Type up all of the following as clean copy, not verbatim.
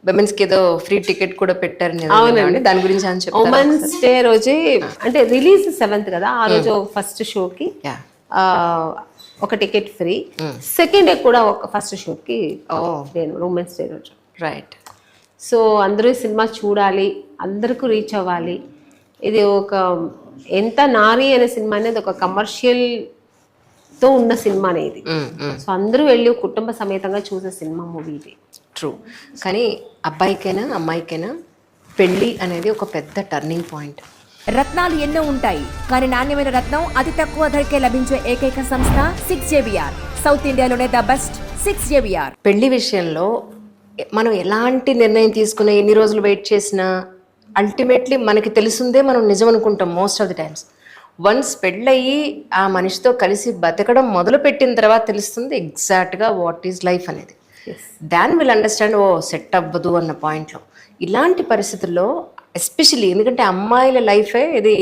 Women's కి ఏదో free ticket కూడా పెట్టారు దాని గురించి అని చెప్పి ఉమెన్స్ డే రోజే అంటే రిలీజ్ 7th కదా, ఆ రోజు ఫస్ట్ షోకి ఒక టికెట్ ఫ్రీ, సెకండ్ డే కూడా ఒక ఫస్ట్ షోకి ఉమెన్స్ డే రోజు. రైట్. సో అందరూ సినిమా చూడాలి, అందరికీ రీచ్ అవ్వాలి. ఇది ఒక ఎంత నారి అనే సినిమా అనేది ఒక కమర్షియల్తో ఉన్న సినిమా అనేది. సో అందరూ వెళ్ళి కుటుంబ సమేతంగా చూసే సినిమా మూవీ ఇది. ట్రూ. కానీ అబ్బాయికైనా అమ్మాయికైనా పెళ్ళి అనేది ఒక పెద్ద టర్నింగ్ పాయింట్. రత్నాలు ఎన్నో ఉంటాయి, కానీ నాణ్యమైన రత్నం అతి తక్కువ ధరకే లభించే ఏకైక సంస్థ 6JBR. సౌత్ ఇండియాలోనే ద బెస్ట్ 6JBR. పెళ్లి విషయంలో మనం ఎలాంటి నిర్ణయం తీసుకున్నా, ఎన్ని రోజులు వెయిట్ చేసినా అల్టిమేట్లీ మనకి తెలిసిందే మనం నిజం అనుకుంటాం most of the times. Once పెళ్ళయి ఆ మనిషితో కలిసి బతకడం మొదలు పెట్టిన తర్వాత తెలుస్తుంది ఎగ్జాక్ట్గా వాట్ ఈజ్ లైఫ్ అనేది. దాన్ విల్ అండర్స్టాండ్ సెట్ అవ్వదు అన్న పాయింట్లో. ఇలాంటి పరిస్థితుల్లో ఎస్పెషల్లీ ఎందుకంటే అమ్మాయిల లైఫే ఇది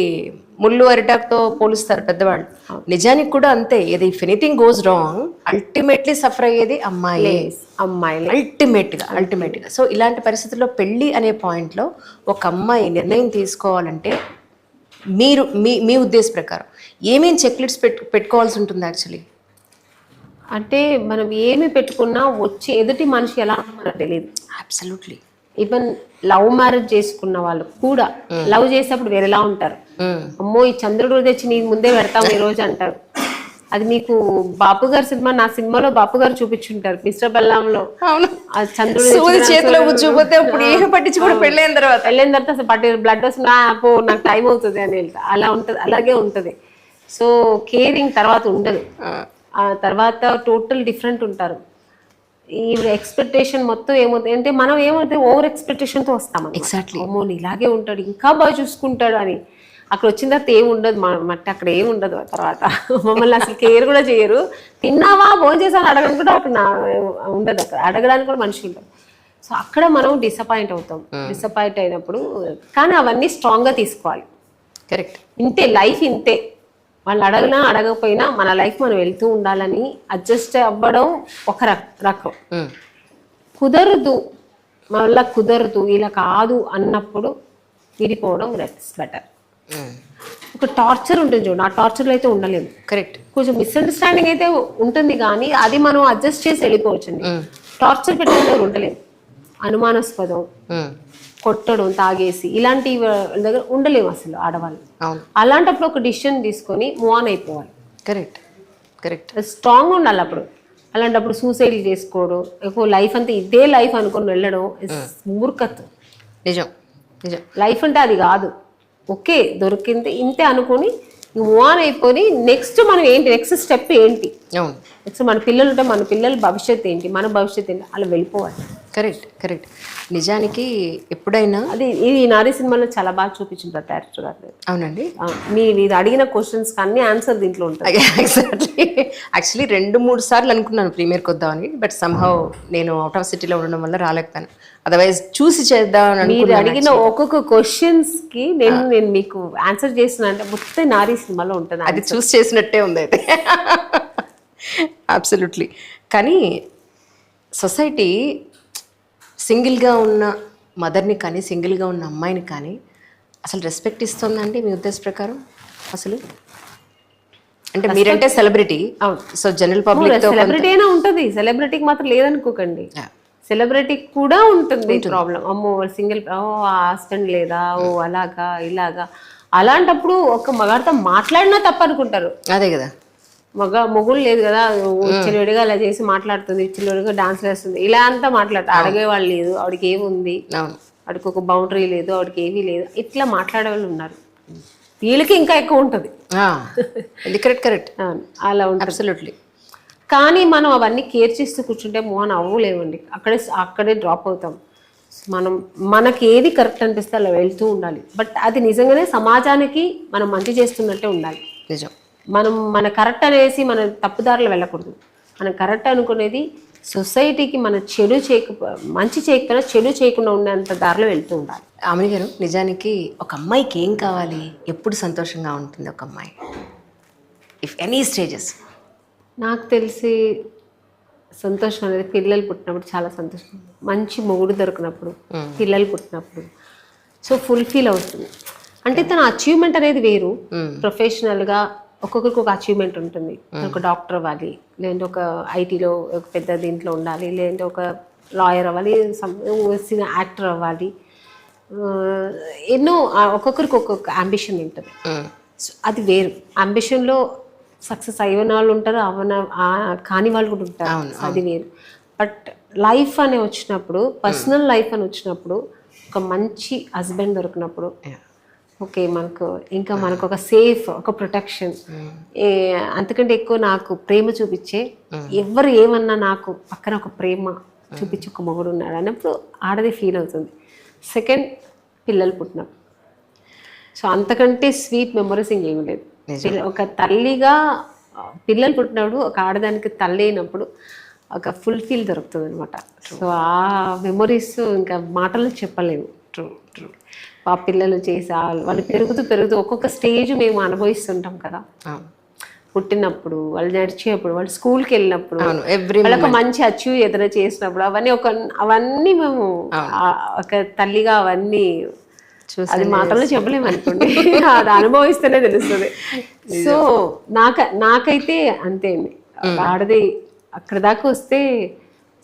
ముళ్ళు అరిటాక్తో పోలుస్తారు పెద్దవాళ్ళు. నిజానికి కూడా అంతే. ఇది if anything goes wrong ultimately suffer అయ్యేది అమ్మాయి అల్టిమేట్గా. సో ఇలాంటి పరిస్థితుల్లో పెళ్ళి అనే పాయింట్లో ఒక అమ్మాయి నిర్ణయం తీసుకోవాలంటే మీరు మీ ఉద్దేశ ప్రకారం ఏమేమి చెక్లిస్ట్ పెట్టుకోవాల్సి ఉంటుంది యాక్చువల్లీ? అంటే మనం ఏమి పెట్టుకున్నా వచ్చి ఎదుటి మనిషి ఎలా మనకు తెలియదు. అబ్సల్యూట్లీ. ఈవెన్ లవ్ మ్యారేజ్ చేసుకున్న వాళ్ళు కూడా లవ్ చేసేప్పుడు వేరేలా ఉంటారు. అమ్మో ఈ చంద్రుడు తెచ్చి నీ ముందే పెడతాం ఈ రోజు అంటారు. అది మీకు బాపు గారి సినిమా, నా సినిమాలో బాపు గారు చూపించుంటారు మిస్టర్ బెల్లాంలో. చంద్రుడు చేతిలో చూపితే పెళ్ళైన తర్వాత అసలు పట్టి బ్లడ్ వస్తుంది, నాకు టైం అవుతుంది అని వెళ్తా. అలా ఉంటది, అలాగే ఉంటది. సో కేరింగ్ తర్వాత ఉండదు. ఆ తర్వాత టోటల్ డిఫరెంట్ ఉంటారు. ఈ ఎక్స్పెక్టేషన్ మొత్తం ఏమవుతుంది అంటే మనం ఏమవుతుంది ఓవర్ ఎక్స్పెక్టేషన్తో వస్తాం. ఎగ్జాక్ట్లీ. అమ్మో ఇలాగే ఉంటాడు, ఇంకా బాగా చూసుకుంటాడు అని. అక్కడ వచ్చిన తర్వాత ఏమి ఉండదు, మట్టి అక్కడ ఏమి ఉండదు. తర్వాత మమ్మల్ని అసలు కేర్ కూడా చేయరు. తిన్నావా భోజనం చేసాను అడగడం కూడా అక్కడ ఉండదు, అక్కడ అడగడానికి కూడా మనిషి ఉంటారు. సో అక్కడ మనం డిసప్పాయింట్ అవుతాం. డిసప్పాయింట్ అయినప్పుడు కానీ అవన్నీ స్ట్రాంగ్గా తీసుకోవాలి. కరెక్ట్. ఇంతే లైఫ్, ఇంతే. వాళ్ళు అడగనా అడగకపోయినా మన లైఫ్ మనం వెళ్తూ ఉండాలని అడ్జస్ట్ అవ్వడం ఒక రకం. కుదరదు, మళ్ళీ కుదరదు, ఇలా కాదు అన్నప్పుడు విడిపోవడం బెటర్. ఒక టార్చర్ ఉంటుంది చూడండి, ఆ టార్చర్లో అయితే ఉండలేము. కరెక్ట్. కొంచెం మిస్అండర్స్టాండింగ్ అయితే ఉంటుంది కానీ అది మనం అడ్జస్ట్ చేసి వెళ్ళిపోవచ్చండి. టార్చర్ పెట్టడం ఉండలేము. అనుమానాస్పదం, కొట్టడం, తాగేసి ఇలాంటి దగ్గర ఉండలేము అసలు ఆడవాళ్ళు. అలాంటప్పుడు ఒక డిసిషన్ తీసుకొని మూవ్ ఆన్ అయిపోవాలి. కరెక్ట్. కరెక్ట్. స్ట్రాంగ్ ఉండాలి అప్పుడు. అలాంటప్పుడు సూసైడ్ చేసుకోవడం, ఎక్కువ లైఫ్ అంతా ఇదే లైఫ్ అనుకొని వెళ్ళడం మూర్ఖత్వం. నిజం. నిజం. లైఫ్ అంటే అది కాదు. ఓకే దొరికింది ఇంతే అనుకుని మూవ్ ఆన్ అయిపోయి నెక్స్ట్ మనం ఏంటి, నెక్స్ట్ స్టెప్ ఏంటి, నెక్స్ట్ మన పిల్లలు ఉంటే మన పిల్లల భవిష్యత్తు ఏంటి, మన భవిష్యత్తు ఏంటి, అలా వెళ్ళిపోవాలి. కరెక్ట్. కరెక్ట్. నిజానికి ఎప్పుడైనా అది ఇది నారీ సినిమాలో చాలా బాగా చూపించింటారు డైరెక్టర్ గారు. అవునండి. మీరు అడిగిన క్వశ్చన్స్ అన్ని ఆన్సర్ దీంట్లో ఉంటాయి. ఎగ్జాక్ట్లీ. యాక్చువల్లీ 2-3 సార్లు అనుకున్నాను ప్రీమియర్కి వద్దామని, బట్ సమ్హౌ నేను అవుట్ ఆఫ్ సిటీలో ఉండడం వల్ల రాలేకపోయాను. అదర్వైజ్ చూసి చేద్దామని. మీరు అడిగిన ఒక్కొక్క క్వశ్చన్స్ కి నేను మీకు ఆన్సర్ చేసిన అంటే మొత్తం నారీ సినిమాలో ఉంటుంది. అది చూస్ చేసినట్టే ఉంది అయితే. అబ్సల్యూట్లీ. కానీ సొసైటీ సింగిల్గా ఉన్న మదర్ని కానీ సింగిల్గా ఉన్న అమ్మాయిని కానీ అసలు రెస్పెక్ట్ ఇస్తుందండి మీ ఉద్దేశ ప్రకారం? అసలు అంటే మీరంటే celebrity, so general public celebrity అయినా ఉంటుంది, సెలబ్రిటీకి మాత్రం లేదనుకోకండి. సెలబ్రిటీకి కూడా ఉంటుంది ప్రాబ్లం. అమ్మో సింగిల్, హస్బెండ్ లేదా, అలాగా ఇలాగా. అలాంటప్పుడు ఒక మగాడితో మాట్లాడినా తప్ప అనుకుంటారు. అదే కదా, మొగుడు లేదు కదా, చిలువిడిగా అలా చేసి మాట్లాడుతుంది, చిలువిడిగా డాన్స్ వేస్తుంది, ఇలా అంతా మాట్లాడతారు. అడిగేవాళ్ళు లేదు, ఆవిడకి ఏముంది, ఆవిడకి ఒక బౌండరీ లేదు, ఆవిడకి ఏమీ లేదు, ఇట్లా మాట్లాడే వాళ్ళు ఉన్నారు. వీళ్ళకి ఇంకా ఎక్కువ ఉంటుంది. కరెక్ట్. అలా ఉంటుంది. అబ్సల్యూట్లీ. కానీ మనం అవన్నీ కేర్ చేస్తూ కూర్చుంటే మోహన్ అవ్వలేవండి. అక్కడే డ్రాప్ అవుతాం. మనకి ఏది కరెక్ట్ అనిపిస్తే అలా వెళ్తూ ఉండాలి. బట్ అది నిజంగానే సమాజానికి మనం మంచి చేస్తున్నట్టే ఉండాలి. నిజం. మన కరెక్ట్ అనేసి మన తప్పుదారులు వెళ్ళకూడదు. మనం కరెక్ట్ అనుకునేది సొసైటీకి మన మంచి చేయకపోయినా చెడు చేయకుండా ఉండేంత దారిలో వెళ్తూ ఉండాలి. ఆమె గారు, నిజానికి ఒక అమ్మాయికి ఏం కావాలి, ఎప్పుడు సంతోషంగా ఉంటుంది ఒక అమ్మాయి? If any stages. నాకు తెలిసి సంతోషం అనేది పిల్లలు పుట్టినప్పుడు చాలా సంతోషం, మంచి మొగుడు దొరికినప్పుడు, పిల్లలు పుట్టినప్పుడు, సో ఫుల్ఫిల్ అవుతుంది. అంటే తన అచీవ్మెంట్ అనేది వేరు. ప్రొఫెషనల్గా ఒక్కొక్కరికి ఒక అచీవ్మెంట్ ఉంటుంది. ఒక డాక్టర్ అవ్వాలి, లేదంటే ఒక ఐటీలో ఒక పెద్ద దీంట్లో ఉండాలి, లేదంటే ఒక లాయర్ అవ్వాలి, యాక్టర్ అవ్వాలి, ఎన్నో ఒక్కొక్కరికి ఒక్కొక్క అంబిషన్ ఉంటుంది. సో అది వేరు. అంబిషన్లో సక్సెస్ అయిన వాళ్ళు ఉంటారు, కాని వాళ్ళు కూడా ఉంటారు, అది వేరు. బట్ లైఫ్ అని వచ్చినప్పుడు, పర్సనల్ లైఫ్ అని వచ్చినప్పుడు, ఒక మంచి హస్బెండ్ దొరికినప్పుడు, ఓకే మనకు ఒక సేఫ్, ఒక ప్రొటెక్షన్, అంతకంటే ఎక్కువ నాకు ప్రేమ చూపించే, ఎవరు ఏమన్నా నాకు పక్కన ఒక ప్రేమ చూపించి ఒక మొగుడు ఉన్నాడు అన్నప్పుడు ఆడది ఫీల్ అవుతుంది. సెకండ్, పిల్లలు పుట్టినప్పుడు. సో అంతకంటే స్వీట్ మెమరీస్ ఇంకేమీ లేదు. ఒక తల్లిగా పిల్లలు పుట్టినప్పుడు, ఒక ఆడదానికి తల్లి అయినప్పుడు ఒక ఫుల్ఫిల్ దొరుకుతుంది అనమాట. సో ఆ మెమరీస్ ఇంకా మాటలు చెప్పలేము. True true. ఆ పిల్లలు చేసే వాళ్ళు పెరుగుతూ ఒక్కొక్క స్టేజ్ మేము అనుభవిస్తుంటాం కదా. పుట్టినప్పుడు, వాళ్ళు నడిచేటప్పుడు, వాళ్ళు స్కూల్కి వెళ్ళినప్పుడు, వాళ్ళొక మంచి అచీవ్ ఏదైనా చేసినప్పుడు, అవన్నీ మేము ఒక తల్లిగా అవన్నీ అది మాటల్లో చెప్పలేము అనుకోండి, అది అనుభవిస్తేనే తెలుస్తుంది. సో నాకైతే అంతే అండి. ఆడది అక్కడ దాకా వస్తే,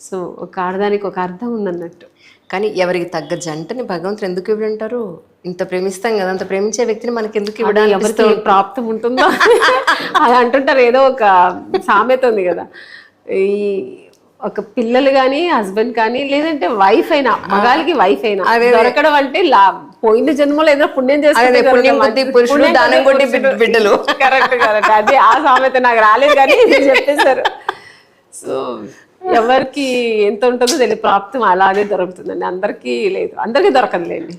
సో ఒక ఆడదానికి ఒక అర్థం ఉందన్నట్టు. కానీ ఎవరికి తగ్గ జంటని భగవంతుడు ఎందుకు ఇవ్వడంటారు? ఇంత ప్రేమిస్తాం కదా, అంత ప్రేమించే వ్యక్తిని మనకి ఎందుకు ఇవ్వడానికి? ఎవరికి ప్రాప్తం ఉంటుందో అది అంటుంటారు. ఏదో ఒక సామెత ఉంది కదా, ఈ ఒక పిల్లలు కానీ, హస్బెండ్ కానీ, లేదంటే వైఫ్ అయినా, మగాలికి వైఫ్ అయినా దొరకడం అంటే పోయిన జన్మలో ఏదో పుణ్యం చేస్తే బిడ్డలు. కరెక్ట్ కరెక్ట్, అదే ఆ సామెత నాకు రాలేదు కానీ చెప్పేశారు. సో ఎవరికి ఎంత ఉంటుందో తెలియదు, ప్రాప్తం అలాగే దొరుకుతుందండి. అందరికీ లేదు, అందరికీ దొరకదులేండి.